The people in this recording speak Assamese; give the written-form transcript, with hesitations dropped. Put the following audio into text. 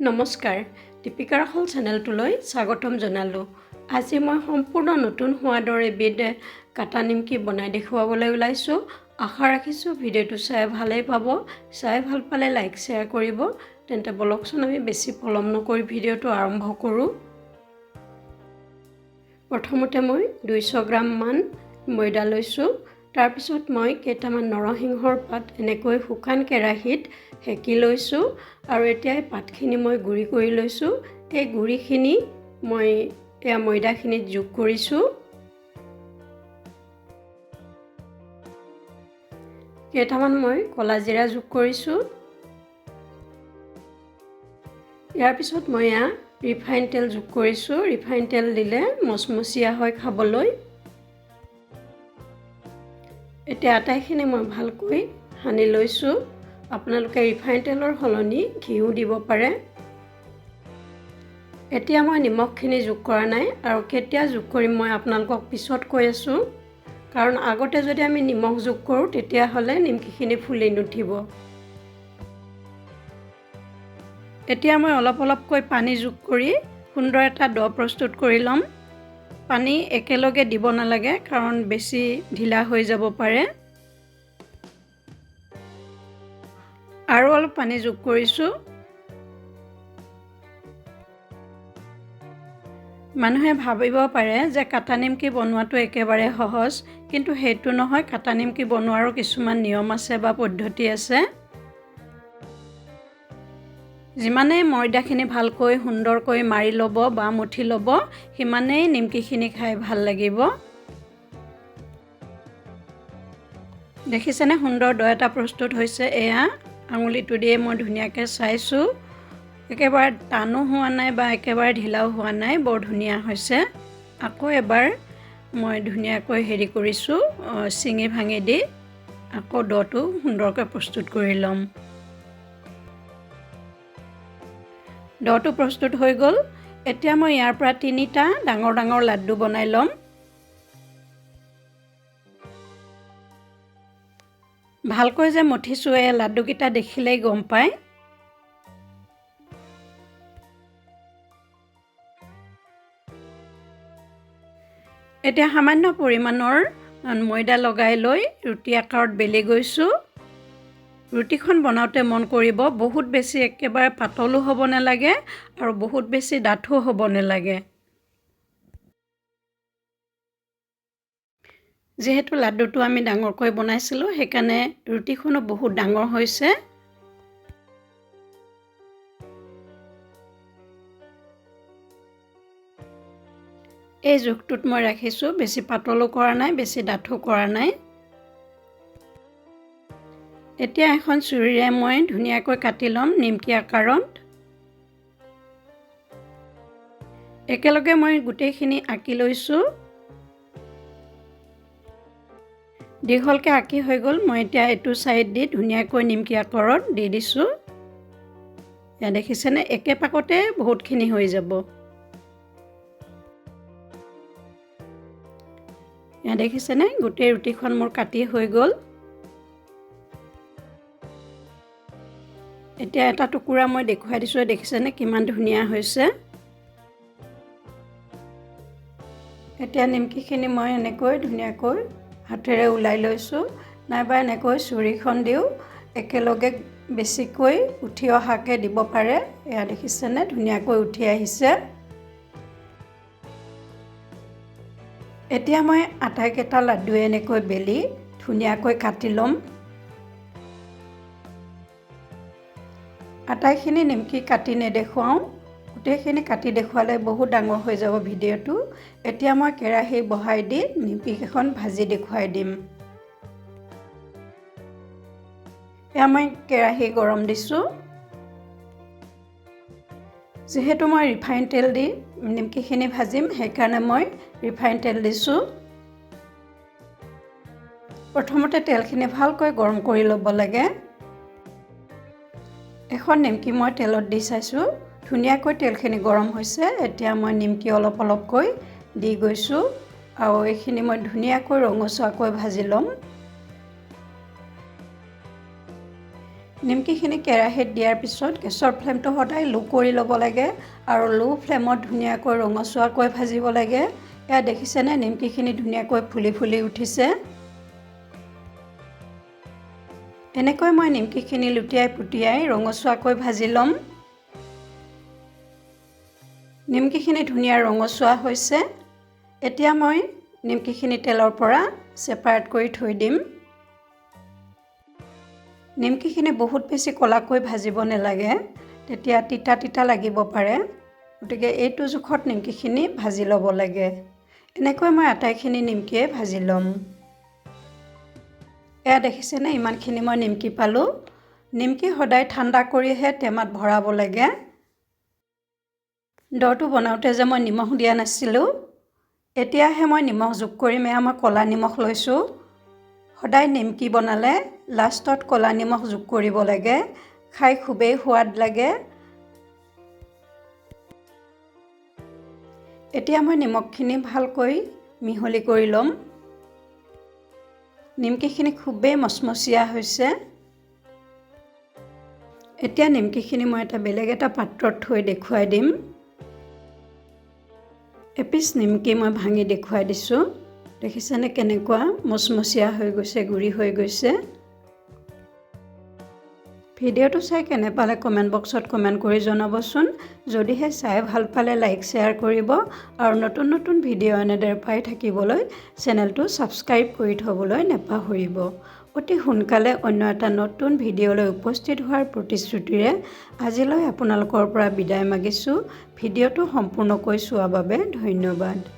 নমস্কাৰ, দীপিকা ৰাহুল চেনেলটোলৈ স্বাগতম জনালোঁ। আজি মই সম্পূৰ্ণ নতুন সোৱাদৰ এবিধ কাটা নিমকি বনাই দেখুৱাবলৈ ওলাইছোঁ। আশা ৰাখিছোঁ ভিডিঅ'টো চাই ভালেই পাব। চাই ভাল পালে লাইক শ্বেয়াৰ কৰিব। তেন্তে বলকচোন আমি বেছি পলম নকৰি ভিডিঅ'টো আৰম্ভ কৰোঁ। প্ৰথমতে মই 200 গ্ৰাম মান ময়দা লৈছোঁ। তাৰপিছত মই কেইটামান নৰসিংহৰ পাত এনেকৈ শুকান কেৰাহীত সেকি লৈছোঁ আৰু এতিয়া এই পাতখিনি মই গুড়ি কৰি লৈছোঁ। এই গুড়িখিনি মই ময়দাখিনিত যোগ কৰিছোঁ। কেইটামান মই ক'লা জিৰা যোগ কৰিছোঁ। ইয়াৰ পিছত মই ৰিফাইন তেল যোগ কৰিছোঁ। ৰিফাইন তেল দিলে মচমচীয়া হয় খাবলৈ। এতিয়া আটাইখিনি মই ভালকৈ সানি লৈছোঁ। আপোনালোকে ৰিফাইন তেলৰ সলনি ঘিউ দিব পাৰে। এতিয়া মই নিমখখিনি যোগ কৰা নাই আৰু কেতিয়া যোগ কৰিম মই আপোনালোকক পিছত কৈ আছোঁ। কাৰণ আগতে যদি আমি নিমখ যোগ কৰোঁ তেতিয়াহ'লে নিমকিখিনি ফুলি নুঠিব। এতিয়া মই অলপ অলপকৈ পানী যোগ কৰি সুন্দৰ এটা ডো প্ৰস্তুত কৰি ল'ম। পানী একেলগে দিব নালাগে কাৰণ বেছি ঢিলা হৈ যাব পাৰে। আৰু অলপ পানী যোগ কৰিছোঁ। মানুহে ভাবিব পাৰে যে কাটা নিমকি বনোৱাটো একেবাৰে সহজ, কিন্তু সেইটো নহয়। কাটা নিমকি বনোৱাৰো কিছুমান নিয়ম আছে বা পদ্ধতি আছে। যিমানেই ময়দাখিনি ভালকৈ সুন্দৰকৈ মাৰি ল'ব বা মঠি ল'ব, সিমানেই নিমকিখিনি খাই ভাল লাগিব। দেখিছেনে সুন্দৰ ডো এটা প্ৰস্তুত হৈছে। এয়া আঙুলিটো দিয়ে মই ধুনীয়াকৈ চাইছোঁ। একেবাৰে টানো হোৱা নাই বা একেবাৰে ঢিলাও হোৱা নাই, বৰ ধুনীয়া হৈছে। আকৌ এবাৰ মই ধুনীয়াকৈ কৰিছোঁ, চিঙি ভাঙি দি আকৌ ডোটো সুন্দৰকৈ প্ৰস্তুত কৰি ল'ম। ডোটো প্ৰস্তুত হৈ গ'ল। এতিয়া মই ইয়াৰ পৰা 3টা ডাঙৰ ডাঙৰ লাড্ডু বনাই ল'ম। ভালকৈ যে মঠিছোঁ এই লাড্ডুকেইটা দেখিলেই গম পায়। এতিয়া সামান্য পৰিমাণৰ ময়দা লগাই লৈ ৰুটি আকাৰত বেলি গৈছোঁ। ৰুটিখন বনাওঁতে মন কৰিব, বহুত বেছি একেবাৰে পাতলো হ'ব নালাগে আৰু বহুত বেছি ডাঠো হ'ব নালাগে। যিহেতু লাড্ডুটো আমি ডাঙৰকৈ বনাইছিলোঁ, সেইকাৰণে ৰুটিখনো বহুত ডাঙৰ হৈছে। এই জোখটোত মই ৰাখিছোঁ, বেছি পাতলো কৰা নাই, বেছি ডাঠো কৰা নাই। এতিয়া এখন চুৰিৰে মই ধুনীয়াকৈ কাটি ল'ম নিমকি আকাৰত। একেলগে মই গোটেইখিনি আঁকি লৈছোঁ। দীঘলকৈ আঁকি হৈ গ'ল। মই এতিয়া এইটো ছাইড দি ধুনীয়াকৈ নিমকি আকাৰত দি দিছোঁ। এয়া দেখিছেনে, একে পাকতে বহুতখিনি হৈ যাব। এয়া দেখিছেনে, গোটেই ৰুটিখন মোৰ কাটি হৈ গ'ল। এতিয়া এটা টুকুৰা মই দেখুৱাই দিছোঁ, দেখিছেনে কিমান ধুনীয়া হৈছে। এতিয়া নিমকিখিনি মই এনেকৈ ধুনীয়াকৈ হাতেৰে ওলাই লৈছোঁ, নাইবা এনেকৈ চুৰিখন দিও একেলগে বেছিকৈ উঠি অহাকৈ দিব পাৰে। এয়া দেখিছেনে ধুনীয়াকৈ উঠি আহিছে। এতিয়া মই আটাইকেইটা লাড্ডু এনেকৈ বেলি ধুনীয়াকৈ কাটি ল'ম। আটাইখিনি নিমকি কাটি নেদেখুৱাওঁ, গোটেইখিনি কাটি দেখুৱালে বহুত ডাঙৰ হৈ যাব ভিডিঅ'টো। এতিয়া মই কেৰাহী বহাই দি নিমকিকেইখন ভাজি দেখুৱাই দিম। এয়া মই কেৰাহী গৰম দিছোঁ। যিহেতু মই ৰিফাইন তেল দি নিমকিখিনি ভাজিম, সেইকাৰণে মই ৰিফাইন তেল দিছোঁ। প্ৰথমতে তেলখিনি ভালকৈ গৰম কৰি ল'ব লাগে। এখন নিমকি মই তেলত দি চাইছোঁ, ধুনীয়াকৈ তেলখিনি গৰম হৈছে। এতিয়া মই নিমকি অলপ অলপকৈ দি গৈছোঁ আৰু এইখিনি মই ধুনীয়াকৈ ৰঙচুৱাকৈ ভাজি ল'ম। নিমকিখিনি কেৰাহীত দিয়াৰ পিছত গেছৰ ফ্লেমটো সদায় লো কৰি ল'ব লাগে আৰু লো ফ্লেমত ধুনীয়াকৈ ৰঙচুৱাকৈ ভাজিব লাগে। এয়া দেখিছেনে নিমকিখিনি ধুনীয়াকৈ ফুলি ফুলি উঠিছে। এনেকৈ মই নিমকিখিনি লুটিয়াই পুটিয়াই ৰঙচুৱাকৈ ভাজি ল'ম। নিমকিখিনি ধুনীয়া ৰঙচুৱা হৈছে। এতিয়া মই নিমকিখিনি তেলৰ পৰা ছেপাৰেট কৰি থৈ দিম। নিমকিখিনি বহুত বেছি ক'লাকৈ ভাজিব নালাগে, তেতিয়া তিতা তিতা লাগিব পাৰে। গতিকে এইটো জোখত নিমকিখিনি ভাজি ল'ব লাগে। এনেকৈ মই আটাইখিনি নিমকিয়ে ভাজি ল'ম। এয়া দেখিছেনে ইমানখিনি মই নিমকি পালোঁ। নিমকি সদায় ঠাণ্ডা কৰিহে টেমাত ভৰাব লাগে। ডটো বনাওঁতে যে মই নিমখ দিয়া নাছিলোঁ, এতিয়াহে মই নিমখ যোগ কৰিম। এয়া মই ক'লা নিমখ লৈছোঁ। সদায় নিমকি বনালে লাষ্টত ক'লা নিমখ যোগ কৰিব লাগে, খাই খুবেই সোৱাদ লাগে। এতিয়া মই নিমখখিনি ভালকৈ মিহলি কৰি ল'ম। নিমকিখিনি খুবেই মচমচীয়া হৈছে। এতিয়া নিমকিখিনি মই বেলেগ এটা পাত্ৰত থৈ দেখুৱাই দিম। এপিচ নিমকি মই ভাঙি দেখুৱাই দিছোঁ। দেখিছেনে কেনেকুৱা মচমচীয়া হৈ গৈছে, গুৰি হৈ গৈছে। ভিডিঅ'টো চাই কেনে পালে কমেণ্ট বক্সত কমেণ্ট কৰি জনাবচোন। যদিহে চাই ভাল পালে লাইক শ্বেয়াৰ কৰিব আৰু নতুন নতুন ভিডিঅ' এনেদৰে পাই থাকিবলৈ চেনেলটো ছাবস্ক্ৰাইব কৰি থ'বলৈ নাপাহৰিব। অতি সোনকালে অন্য এটা নতুন ভিডিঅ'লৈ উপস্থিত হোৱাৰ প্ৰতিশ্ৰুতিৰে আজিলৈ আপোনালোকৰ পৰা বিদায় মাগিছোঁ। ভিডিঅ'টো সম্পূৰ্ণকৈ চোৱাৰ বাবে ধন্যবাদ।